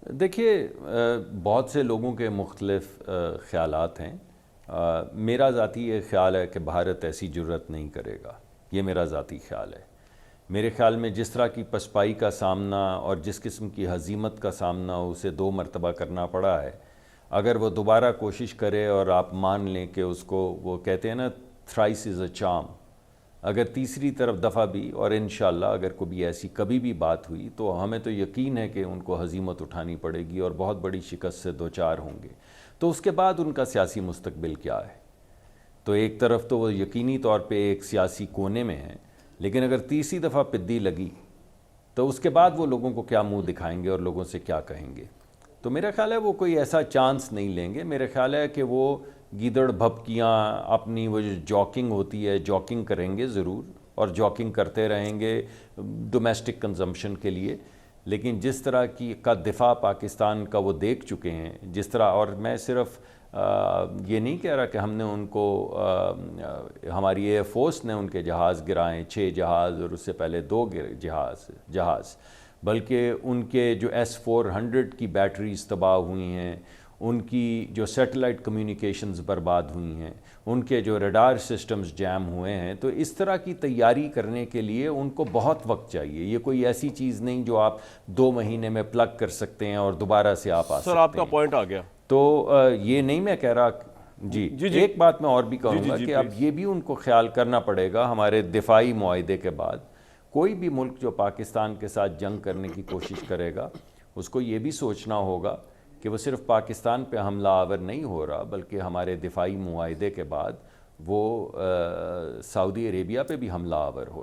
دیکھیے، بہت سے لوگوں کے مختلف خیالات ہیں۔ میرا ذاتی یہ خیال ہے کہ بھارت ایسی جرت نہیں کرے گا، یہ میرا ذاتی خیال ہے۔ میرے خیال میں جس طرح کی پسپائی کا سامنا اور جس قسم کی ہزیمت کا سامنا اسے 2 مرتبہ کرنا پڑا ہے، اگر وہ دوبارہ کوشش کرے اور آپ مان لیں کہ اس کو، وہ کہتے ہیں نا، تھرائس از اے چارم، اگر تیسری طرف دفعہ بھی، اور انشاءاللہ اگر کبھی ایسی کبھی بھی بات ہوئی تو ہمیں تو یقین ہے کہ ان کو ہزیمت اٹھانی پڑے گی اور بہت بڑی شکست سے دوچار ہوں گے، تو اس کے بعد ان کا سیاسی مستقبل کیا ہے؟ تو ایک طرف تو وہ یقینی طور پہ ایک سیاسی کونے میں ہیں، لیکن اگر تیسری دفعہ پدی لگی تو اس کے بعد وہ لوگوں کو کیا منہ دکھائیں گے اور لوگوں سے کیا کہیں گے؟ تو میرا خیال ہے وہ کوئی ایسا چانس نہیں لیں گے۔ میرا خیال ہے کہ وہ گیدڑ بھپکیاں اپنی وہ جو جاکنگ ہوتی ہے، جاکنگ کریں گے ضرور، اور جاکنگ کرتے رہیں گے ڈومیسٹک کنزمپشن کے لیے، لیکن جس طرح کی کا دفاع پاکستان کا وہ دیکھ چکے ہیں، جس طرح، اور میں صرف یہ نہیں کہہ رہا کہ ہم نے ان کو، ہماری ایئر فورس نے ان کے جہاز گرائیں، 6 جہاز اور اس سے پہلے 2 جہاز، بلکہ ان کے جو S-400 کی بیٹریز تباہ ہوئی ہیں، ان کی جو سیٹلائٹ کمیونیکیشنز برباد ہوئی ہیں، ان کے جو ریڈار سسٹمز جیم ہوئے ہیں، تو اس طرح کی تیاری کرنے کے لیے ان کو بہت وقت چاہیے۔ یہ کوئی ایسی چیز نہیں جو آپ 2 مہینے میں پلگ کر سکتے ہیں اور دوبارہ سے آپ آ سر آپ سکتے کا ہیں۔ پوائنٹ آ گیا۔ تو یہ نہیں میں کہہ رہا، جی ایک بات میں اور بھی کہوں گا کہ اب یہ بھی ان کو خیال کرنا پڑے گا ہمارے دفاعی معاہدے کے بعد، کوئی بھی ملک جو پاکستان کے ساتھ جنگ کرنے کی کوشش کرے گا، اس کو یہ بھی سوچنا ہوگا کہ وہ صرف پاکستان پہ حملہ آور نہیں ہو رہا، بلکہ ہمارے دفاعی معاہدے کے بعد وہ سعودی عربیہ پہ بھی حملہ آور ہو